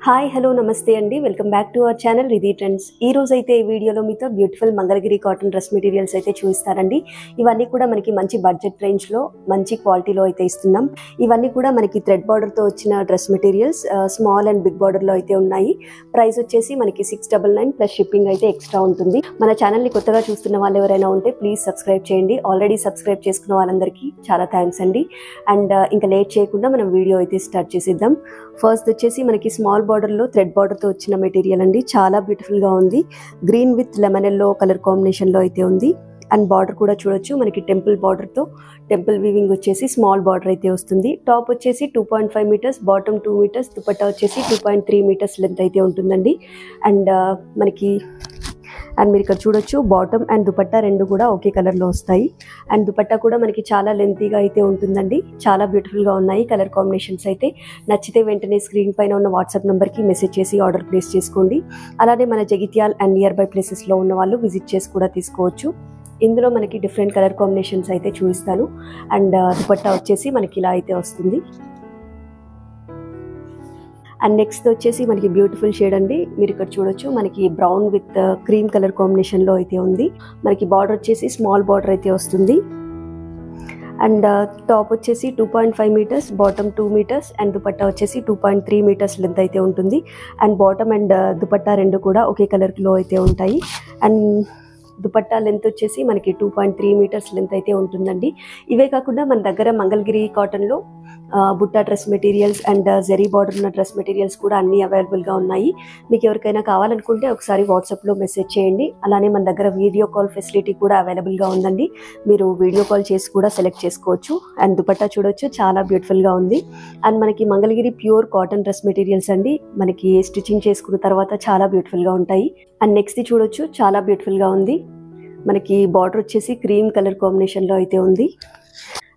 Hi hello నమస్తే అండి welcome back to our channel Ridhi trends. ఈ రోజు అయితే ఈ వీడియోలో మీతో beautiful Mangalagiri cotton dress materials అయితే చూపిస్తారండి. ఇవన్నీ కూడా మనకి మంచి బడ్జెట్ రేంజ్ లో మంచి క్వాలిటీలో అయితే ఇస్తున్నాం. ఇవన్నీ కూడా మనకి థ్రెడ్ బార్డర్ తో వచ్చిన dress materials small and big border లో అయితే ఉన్నాయి. ప్రైస్ వచ్చేసి మనకి 699 ప్లస్ షిప్పింగ్ అయితే ఎక్స్ట్రా ఉంటుంది. మన ఛానల్ ని కొత్తగా చూస్తున్న వాళ్ళు ఎవరైనా ఉంటే ప్లీజ్ సబ్స్క్రైబ్ చేయండి. ఆల్రెడీ సబ్స్క్రైబ్ చేసుకున్న వాళ్ళందరికీ చాలా థ్యాంక్స్ అండి. అండ్ ఇంకా లేట్ చేయకుండా మనం వీడియో అయితే స్టార్ట్ చేసేద్దాం. ఫస్ట్ వచ్చేసి మనకి స్మాల్ బార్డర్ లో థ్రెడ్ బార్డర్ తో వచ్చిన మెటీరియల్ అండి. చాలా బ్యూటిఫుల్ గా ఉంది. Green with lemon yellow colour combination లో అయితే ఉంది. అండ్ బార్డర్ కూడా చూడొచ్చు, మనకి టెంపుల్ బార్డర్ తో టెంపుల్ వీవింగ్ వచ్చేసి స్మాల్ బార్డర్ అయితే వస్తుంది. టాప్ వచ్చేసి 2.5 మీటర్స్, బాటమ్ 2 మీటర్స్, దుపట్టా వచ్చేసి 2.3 మీటర్స్ లెంత్ అయితే ఉంటుందండి. అండ్ మీరు ఇక్కడ చూడొచ్చు బాటమ్ అండ్ దుపట్టా రెండు కూడా ఒకే కలర్ లో వస్తాయి. అండ్ దుపట్టా కూడా మనకి చాలా లెంతీగా అయితే ఉంటుందండి. చాలా బ్యూటిఫుల్ గా ఉన్నాయి కలర్ కాంబినేషన్స్ అయితే. నచ్చితే వెంటనే స్క్రీన్ పైన ఉన్న వాట్సాప్ నెంబర్ కి మెసేజ్ చేసి ఆర్డర్ ప్లేస్ చేసుకోండి. అలానే మన Jagtial and near by places లో ఉన్న వాళ్ళు విజిట్ చేసి కూడా తీసుకోవచ్చు. ఇందులో మనకి డిఫరెంట్ కలర్ కాంబినేషన్స్ అయితే చూపిస్తాను. అండ్ దుపట్టా వచ్చేసి మనకి ఇలా అయితే వస్తుంది. అండ్ నెక్స్ట్ వచ్చేసి మనకి బ్యూటిఫుల్ షేడ్ అండి. మీరు ఇక్కడ చూడొచ్చు, మనకి brown with cream colour combination లో అయితే ఉంది. మనకి బార్డర్ వచ్చేసి స్మాల్ బార్డర్ అయితే వస్తుంది. అండ్ టాప్ వచ్చేసి 2.5 metres, bottom 2 metres, and dupatta వచ్చేసి 2.3 మీటర్స్ లెంత్ అయితే ఉంటుంది. అండ్ బాటమ్ అండ్ దుపట్టా రెండు కూడా ఒకే కలర్ లో అయితే ఉంటాయి. అండ్ దుపట్టా లెంత్ వచ్చేసి మనకి 2.3 మీటర్స్ లెంత్ అయితే ఉంటుందండి. ఇవే కాకుండా మన దగ్గర మంగళగిరి కాటన్ లో బుట్టా డ్రెస్ మెటీరియల్స్ అండ్ జరీ బార్డర్ ఉన్న డ్రెస్ మెటీరియల్స్ కూడా అన్ని అవైలబుల్ గా ఉన్నాయి. మీకు ఎవరికైనా కావాలనుకుంటే ఒకసారి వాట్సాప్ లో మెసేజ్ చేయండి. అలానే మన దగ్గర వీడియో కాల్ ఫెసిలిటీ కూడా అవైలబుల్ గా ఉందండి. మీరు వీడియో కాల్ చేసి కూడా సెలెక్ట్ చేసుకోవచ్చు. అండ్ దుపట్టా చూడొచ్చు, చాలా బ్యూటిఫుల్ గా ఉంది. అండ్ మనకి Mangalagiri pure cotton dress materials అండి. మనకి స్టిచ్చింగ్ చేసుకున్న తర్వాత చాలా బ్యూటిఫుల్ గా ఉంటాయి. అండ్ నెక్స్ట్ చూడొచ్చు, చాలా బ్యూటిఫుల్ గా ఉంది. మనకి బార్డర్ వచ్చేసి క్రీమ్ కలర్ కాంబినేషన్ లో అయితే ఉంది.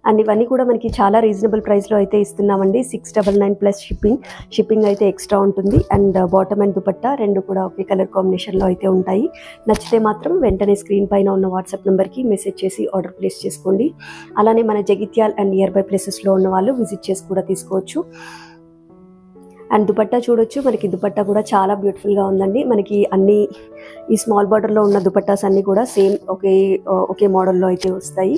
అండ్ ఇవన్నీ కూడా మనకి చాలా రీజనబుల్ ప్రైస్ లో అయితే ఇస్తున్నామండి. 699 ప్లస్ షిప్పింగ్ అయితే ఎక్స్ట్రా ఉంటుంది. అండ్ బాటమ్ అండ్ దుపట్టా రెండు కూడా ఒకే కలర్ కాంబినేషన్ లో అయితే ఉంటాయి. నచ్చితే మాత్రం వెంటనే స్క్రీన్ పైన ఉన్న వాట్సాప్ నెంబర్ కి మెసేజ్ చేసి ఆర్డర్ ప్లేస్ చేసుకోండి. అలానే మన Jagtial and near by places లో ఉన్న వాళ్ళు విజిట్ చేసి కూడా తీసుకోవచ్చు. అండ్ దుపట్టా చూడొచ్చు, మనకి దుపట్టా కూడా చాలా బ్యూటిఫుల్ గా ఉందండి. మనకి అన్ని ఈ స్మాల్ బార్డర్ లో ఉన్న దుపట్టాస్ అన్ని కూడా సేమ్ ఒకే మోడల్లో అయితే వస్తాయి.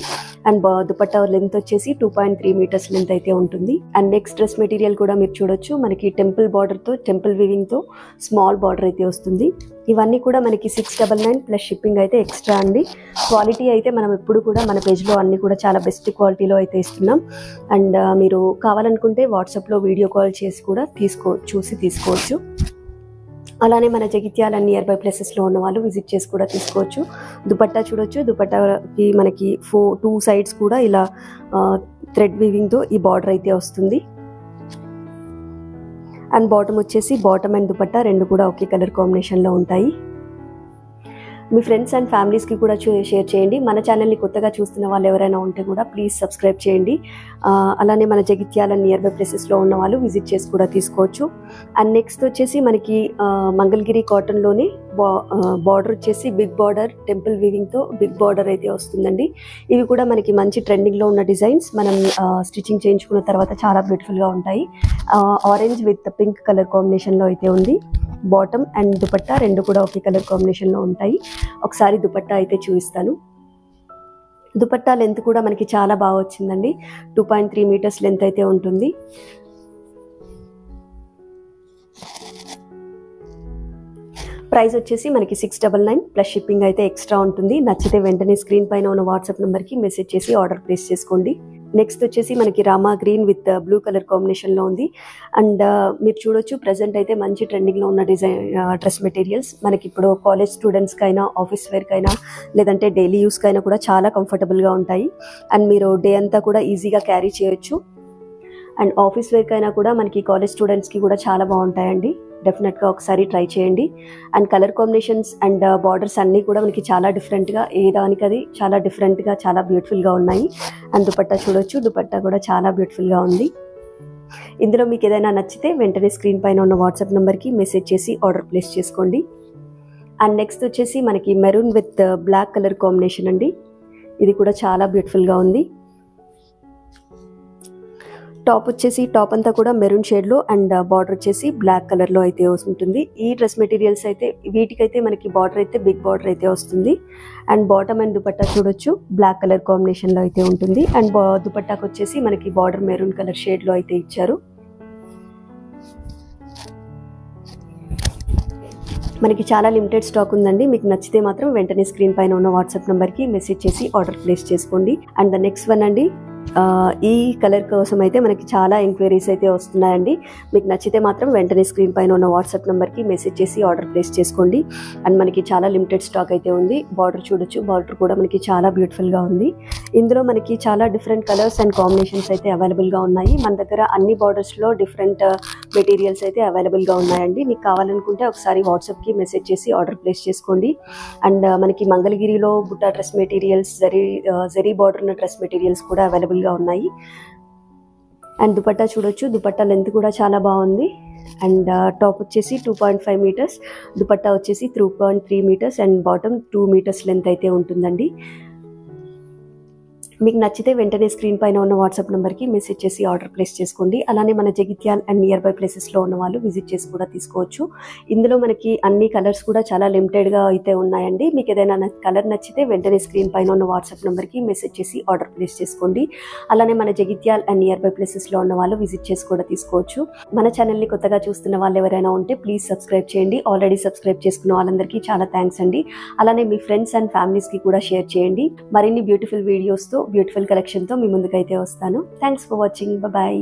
అండ్ దుపట్టా లెంత్ వచ్చేసి 2.3 మీటర్స్ లెంత్ అయితే ఉంటుంది. అండ్ నెక్స్ట్ డ్రెస్ మెటీరియల్ కూడా మీరు చూడొచ్చు, మనకి టెంపుల్ బార్డర్ తో టెంపుల్ వీవింగ్ తో స్మాల్ బార్డర్ అయితే వస్తుంది. ఇవన్నీ కూడా మనకి 699 ప్లస్ షిప్పింగ్ అయితే ఎక్స్ట్రా అండి. క్వాలిటీ అయితే మనం ఎప్పుడు కూడా మన పేజ్లో అన్ని కూడా చాలా బెస్ట్ క్వాలిటీలో అయితే ఇస్తున్నాం. అండ్ మీరు కావాలనుకుంటే వాట్సాప్లో వీడియో కాల్ చేసి కూడా చూసి తీసుకోవచ్చు. అలానే మన జగిత్యాల నియర్ బై ప్లేసెస్లో ఉన్న వాళ్ళు విజిట్ చేసి కూడా తీసుకోవచ్చు. దుపట్టా చూడొచ్చు, దుపట్టాకి మనకి 2 సైడ్స్ కూడా ఇలా థ్రెడ్ వీవింగ్తో ఈ బార్డర్ అయితే వస్తుంది. అండ్ బాటమ్ వచ్చేసి బాటమ్ అండ్ దుపట్టా రెండు కూడా ఒకే కలర్ కాంబినేషన్లో ఉంటాయి. మీ ఫ్రెండ్స్ అండ్ ఫ్యామిలీస్కి కూడా షేర్ చేయండి. మన ఛానల్ని కొత్తగా చూస్తున్న వాళ్ళు ఎవరైనా ఉంటే కూడా ప్లీజ్ సబ్స్క్రైబ్ చేయండి. అలానే మన జగిత్యాల నియర్ బై ప్లేసెస్లో ఉన్న వాళ్ళు విజిట్ చేసి కూడా తీసుకోవచ్చు. అండ్ నెక్స్ట్ వచ్చేసి మనకి మంగళగిరి కాటన్లోనే బార్డర్ వచ్చేసి బిగ్ బార్డర్ టెంపుల్ వీవింగ్తో బిగ్ బార్డర్ అయితే వస్తుందండి. ఇవి కూడా మనకి మంచి ట్రెండింగ్లో ఉన్న డిజైన్స్. మనం స్టిచ్చింగ్ చేయించుకున్న తర్వాత చాలా బ్యూటిఫుల్గా ఉంటాయి. ఆరెంజ్ విత్ పింక్ కలర్ కాంబినేషన్లో అయితే ఉంది. బాటమ్ అండ్ దుపట్టా రెండు కూడా ఒకే కలర్ కాంబినేషన్లో ఉంటాయి. ఒకసారి దుపట్టా అయితే చూపిస్తాను. దుపట్టా లెంత్ కూడా మనకి చాలా బాగా వచ్చిందండి. 2.3 మీటర్స్ లెంత్ అయితే ఉంటుంది. ప్రైస్ వచ్చేసి మనకి 699 ప్లస్ షిప్పింగ్ అయితే ఎక్స్ట్రా ఉంటుంది. నచ్చితే వెంటనే స్క్రీన్ పైన ఉన్న వాట్సాప్ నెంబర్కి మెసేజ్ చేసి ఆర్డర్ ప్లేస్ చేసుకోండి. నెక్స్ట్ వచ్చేసి మనకి Rama green with blue colour కాంబినేషన్లో ఉంది. అండ్ మీరు చూడొచ్చు, ప్రజెంట్ అయితే మంచి ట్రెండింగ్లో ఉన్న డ్రెస్ మెటీరియల్స్ మనకి ఇప్పుడు కాలేజ్ స్టూడెంట్స్కైనా, ఆఫీస్ వేర్కైనా, లేదంటే డైలీ యూస్కైనా కూడా చాలా కంఫర్టబుల్గా ఉంటాయి. అండ్ మీరు డే అంతా కూడా ఈజీగా క్యారీ చేయొచ్చు. అండ్ ఆఫీస్ వేర్కైనా కూడా మనకి కాలేజ్ స్టూడెంట్స్కి కూడా చాలా బాగుంటాయండి. డెఫినెట్గా ఒకసారి ట్రై చేయండి. And colour combinations and borders అన్నీ కూడా మనకి చాలా డిఫరెంట్గా, ఏ దానికది చాలా డిఫరెంట్గా చాలా బ్యూటిఫుల్గా ఉన్నాయి. అండ్ దుపట్టా చూడొచ్చు, దుపట్టా కూడా చాలా బ్యూటిఫుల్గా ఉంది. ఇందులో మీకు ఏదైనా నచ్చితే వెంటనే స్క్రీన్ పైన ఉన్న వాట్సాప్ నెంబర్కి మెసేజ్ చేసి ఆర్డర్ ప్లేస్ చేసుకోండి. అండ్ నెక్స్ట్ వచ్చేసి మనకి maroon with black colour combination అండి. ఇది కూడా చాలా బ్యూటిఫుల్గా ఉంది. టాప్ అంతా కూడా మెరూన్ షేడ్లో అండ్ బార్డర్ వచ్చేసి బ్లాక్ కలర్లో అయితే ఉంటుంది. ఈ డ్రెస్ మెటీరియల్స్ అయితే వీటికైతే మనకి బార్డర్ అయితే బిగ్ బార్డర్ అయితే వస్తుంది. అండ్ బాటమ్ అండ్ దుపట్టా చూడొచ్చు బ్లాక్ కలర్ కాంబినేషన్లో అయితే ఉంటుంది. అండ్ దుపట్టాకు వచ్చేసి మనకి బార్డర్ మెరూన్ కలర్ షేడ్లో అయితే ఇచ్చారు. మనకి చాలా లిమిటెడ్ స్టాక్ ఉందండి. మీకు నచ్చితే మాత్రం వెంటనే స్క్రీన్ పైన ఉన్న వాట్సాప్ నెంబర్కి మెసేజ్ చేసి ఆర్డర్ ప్లేస్ చేసుకోండి. అండ్ ద నెక్స్ట్ వన్ అండి, ఈ కలర్ కోసం అయితే మనకి చాలా ఎంక్వైరీస్ అయితే వస్తున్నాయండి. మీకు నచ్చితే మాత్రం వెంటనే స్క్రీన్ పైన ఉన్న వాట్సాప్ నెంబర్కి మెసేజ్ చేసి ఆర్డర్ ప్లేస్ చేసుకోండి. అండ్ మనకి చాలా లిమిటెడ్ స్టాక్ అయితే ఉంది. బార్డర్ చూడొచ్చు, బార్డర్ కూడా మనకి చాలా బ్యూటిఫుల్గా ఉంది. ఇందులో మనకి చాలా డిఫరెంట్ కలర్స్ అండ్ కాంబినేషన్స్ అయితే అవైలబుల్గా ఉన్నాయి. మన దగ్గర అన్ని బార్డర్స్లో డిఫరెంట్ మెటీరియల్స్ అయితే అవైలబుల్గా ఉన్నాయండి. మీకు కావాలనుకుంటే ఒకసారి వాట్సాప్కి మెసేజ్ చేసి ఆర్డర్ ప్లేస్ చేసుకోండి. అండ్ మనకి మంగళగిరిలో Butta dress materials, zari border ఉన్న డ్రెస్ మెటీరియల్స్ కూడా అవైలబుల్గా ఉన్నాయి. అండ్ దుపట్టా చూడొచ్చు, దుపట్టా లెంత్ కూడా చాలా బాగుంది. అండ్ టాప్ వచ్చేసి 2.5 మీటర్స్, దుపట్టా వచ్చేసి 3.3 metres and bottom 2 metres length అయితే ఉంటుందండి. మీకు నచ్చితే వెంటనే స్క్రీన్ పైన ఉన్న వాట్సాప్ నెంబర్కి మెసేజ్ చేసి ఆర్డర్ ప్లేస్ చేసుకోండి. అలానే మన జగిత్యాల్ అండ్ నియర్ బై ప్లేసెస్లో ఉన్న వాళ్ళు విజిట్ చేసి కూడా తీసుకోవచ్చు. ఇందులో మనకి అన్ని కలర్స్ కూడా చాలా లిమిటెడ్గా అయితే ఉన్నాయండి. మీకు ఏదైనా కలర్ నచ్చితే వెంటనే స్క్రీన్ పైన ఉన్న వాట్సాప్ నెంబర్కి మెసేజ్ చేసి ఆర్డర్ ప్లేస్ చేసుకోండి. అలానే మన జగిత్యాల్ అండ్ నియర్ బై ప్లేసెస్లో ఉన్న వాళ్ళు విజిట్ చేసి కూడా తీసుకోవచ్చు. మన ఛానల్ని కొత్తగా చూస్తున్న వాళ్ళు ఎవరైనా ఉంటే ప్లీజ్ సబ్స్క్రైబ్ చేయండి. ఆల్రెడీ సబ్స్క్రైబ్ చేసుకున్న వాళ్ళందరికీ చాలా థ్యాంక్స్ అండి. అలానే మీ ఫ్రెండ్స్ అండ్ ఫ్యామిలీస్కి కూడా షేర్ చేయండి. మరిన్ని బ్యూటిఫుల్ వీడియోస్తో, బ్యూటిఫుల్ కలెక్షన్తో మీ ముందుకైతే వస్తాను. Thanks for watching. బాయ్.